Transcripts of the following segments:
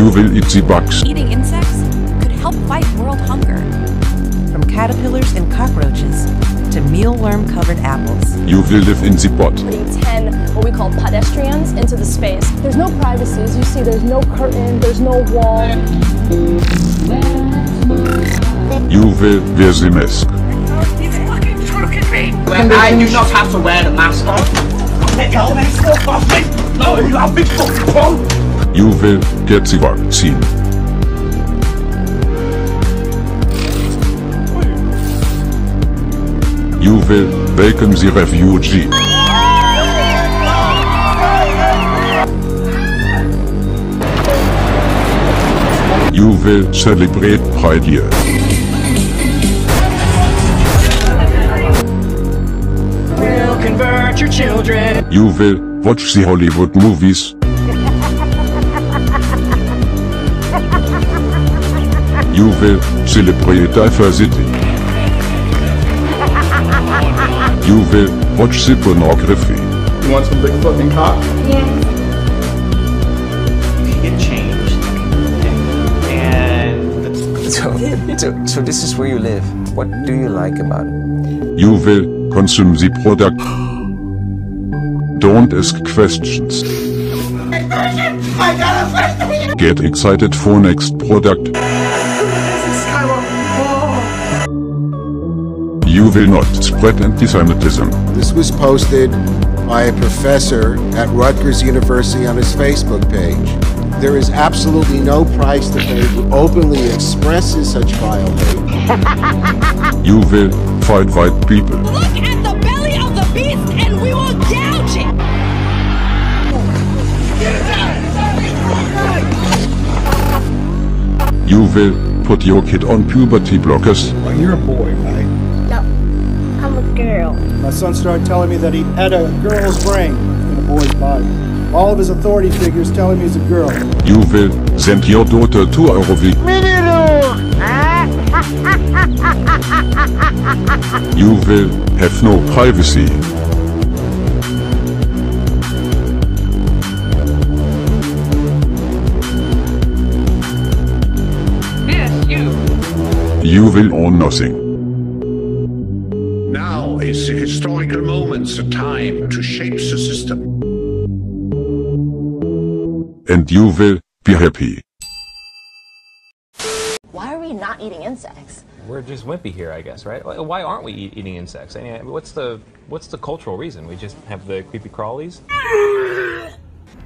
You will eat the bugs. Eating insects could help fight world hunger. From caterpillars and cockroaches to mealworm-covered apples. You will live in the pot. Putting 10 what we call pedestrians into the space. There's no privacy. As you see, there's no curtain, there's no wall. You will wear the mask. I do not have to wear the mask on. No, you have big fucking phone. You will get the vaccine. You will welcome the refugee. You will celebrate Pride Year. We'll convert your children. You will watch the Hollywood movies. You will celebrate diversity. You will watch the pornography. You want some big fucking cock? Yeah. It changed. And so this is where you live. What do you like about it? You will consume the product. Don't ask questions. Get excited for next product. You will not spread anti-Semitism. This was posted by a professor at Rutgers University on his Facebook page. There is absolutely no price to pay to openly expresses such vile hate. You will fight white people. Look at the belly of the beast and we will gouge it! You will put your kid on puberty blockers. Well, you're a boy, right? No, I'm a girl. My son started telling me that he had a girl's brain in a boy's body. All of his authority figures telling me he's a girl. You will send your daughter to Eurovision. You will have no privacy. You will own nothing. Now is the historical moment, the time to shape the system. And you will be happy. Why are we not eating insects? We're just wimpy here, I guess, right? Why aren't we eating insects? I mean, what's the cultural reason? We just have the creepy crawlies?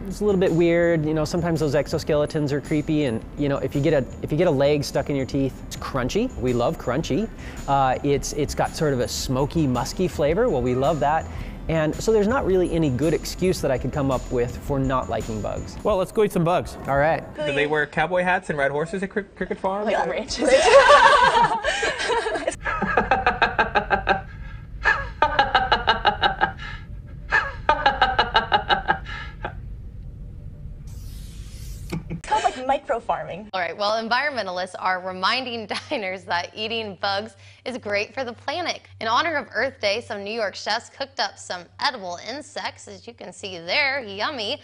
It's a little bit weird, you know, sometimes those exoskeletons are creepy, and you know, if you get a leg stuck in your teeth, it's crunchy. We love crunchy. It's got sort of a smoky, musky flavor. Well, we love that. And so there's not really any good excuse that I could come up with for not liking bugs. Well, let's go eat some bugs. All right. Do they wear cowboy hats and ride horses at cricket farms? Like ranches. Sounds like micro farming. All right, well, environmentalists are reminding diners that eating bugs is great for the planet. In honor of Earth Day, some New York chefs cooked up some edible insects, as you can see there. Yummy.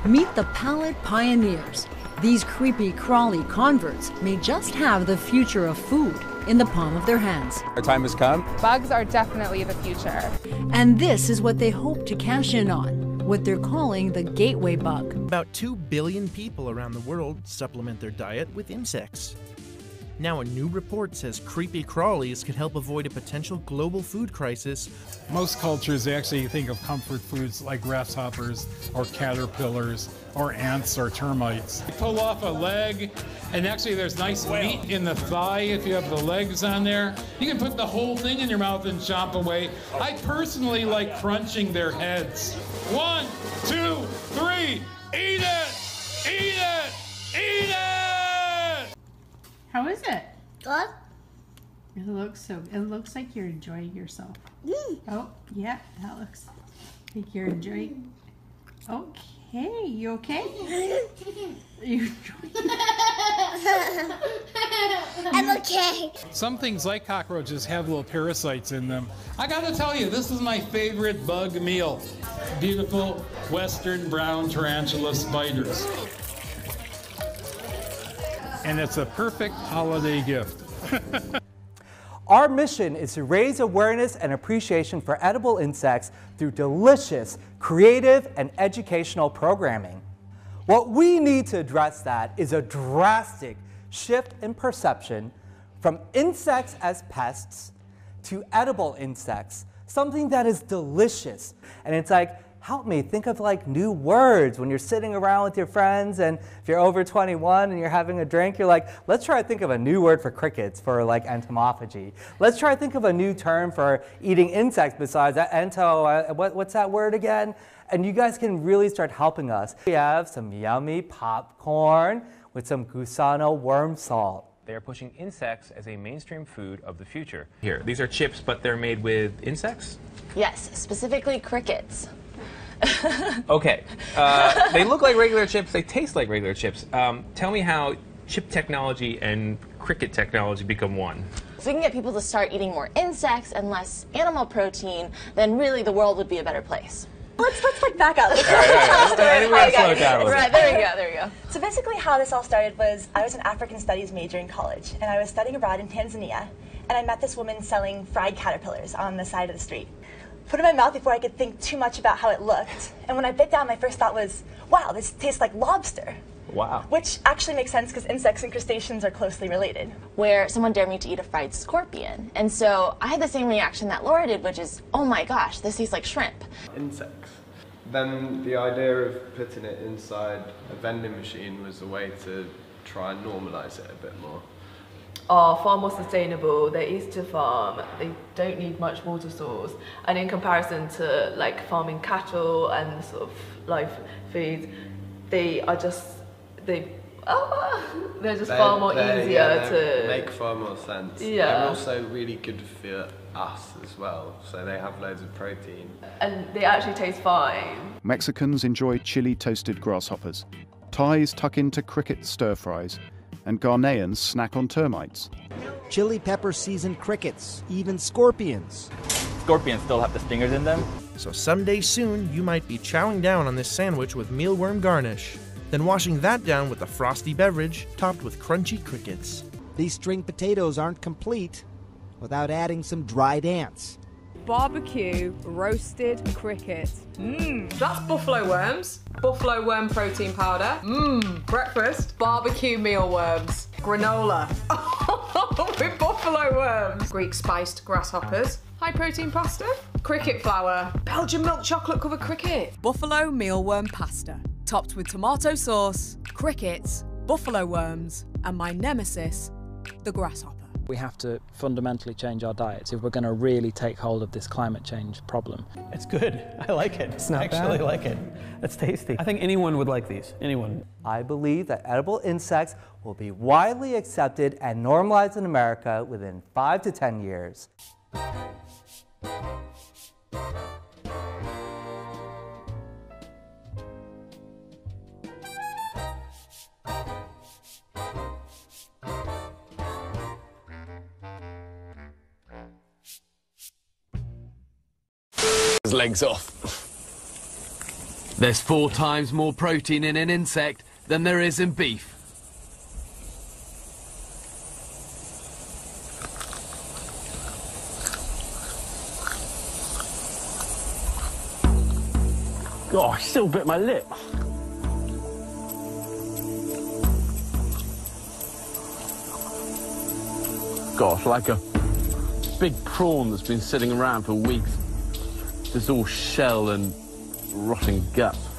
Meet the palate pioneers. These creepy, crawly converts may just have the future of food in the palm of their hands. Our time has come. Bugs are definitely the future. And this is what they hope to cash in on, what they're calling the gateway bug. About 2 billion people around the world supplement their diet with insects. Now a new report says creepy crawlies could help avoid a potential global food crisis. Most cultures actually think of comfort foods like grasshoppers or caterpillars or ants or termites. You pull off a leg, and actually there's nice meat in the thigh if you have the legs on there. You can put the whole thing in your mouth and chomp away. I personally like crunching their heads. 1, 2, 3, eat it! Eat it! Eat it! How is it? Good. It looks like you're enjoying yourself. Oh, yeah, that looks like you're enjoying. Okay, you okay? You I'm okay. Some things like cockroaches have little parasites in them. I gotta tell you, this is my favorite bug meal. Beautiful western brown tarantula spiders. and it's a perfect holiday gift. Our mission is to raise awareness and appreciation for edible insects through delicious, creative, and educational programming. What we need to address that is a drastic shift in perception from insects as pests to edible insects, something that is delicious. And it's like, help me think of like new words when you're sitting around with your friends, and if you're over 21 and you're having a drink, you're like, let's try to think of a new word for crickets for like entomophagy. Let's try to think of a new term for eating insects besides what's that word again? And you guys can really start helping us. We have some yummy popcorn with some gusano worm salt. They are pushing insects as a mainstream food of the future. Here, these are chips, but they're made with insects? Yes, specifically crickets. Okay, they look like regular chips, they taste like regular chips. Tell me how chip technology and cricket technology become one. If we can get people to start eating more insects and less animal protein, then really the world would be a better place. Let's like back up. I think we're gonna slow it down a little bit. There we go. So basically how this all started was I was an African studies major in college, and I was studying abroad in Tanzania, and I met this woman selling fried caterpillars on the side of the street. Put it in my mouth before I could think too much about how it looked, and when I bit down, my first thought was, wow, this tastes like lobster. Wow. Which actually makes sense because insects and crustaceans are closely related. Where someone dared me to eat a fried scorpion. And so I had the same reaction that Laura did, which is, oh my gosh, this tastes like shrimp. Insects. Then the idea of putting it inside a vending machine was a way to try and normalize it a bit more. Are far more sustainable, they're easy to farm, they don't need much water source, and in comparison to like farming cattle and sort of live foods, they're just far more easier to make far more sense. Yeah. They're also really good for us as well, so they have loads of protein. And they actually taste fine. Mexicans enjoy chili toasted grasshoppers. Thais tuck into cricket stir fries, and Ghanaians snack on termites. Chili pepper seasoned crickets, even scorpions. Scorpions still have the stingers in them. So someday soon, you might be chowing down on this sandwich with mealworm garnish, then washing that down with a frosty beverage topped with crunchy crickets. These string potatoes aren't complete without adding some dried ants. Barbecue roasted cricket. That's buffalo worms. Buffalo worm protein powder. Breakfast. Barbecue mealworms. Granola. With buffalo worms. Greek spiced grasshoppers. High protein pasta. Cricket flour. Belgian milk chocolate covered cricket. Buffalo mealworm pasta, topped with tomato sauce, crickets, buffalo worms, and my nemesis, the grasshopper. We have to fundamentally change our diets if we're going to really take hold of this climate change problem. It's good. I like it. It's not I actually bad. like it. It's tasty. I think anyone would like these. Anyone. I believe that edible insects will be widely accepted and normalized in America within 5 to 10 years. His legs off. There's 4 times more protein in an insect than there is in beef. God, I still bit my lip. Gosh, like a big prawn that's been sitting around for weeks. Just all shell and rotting guts.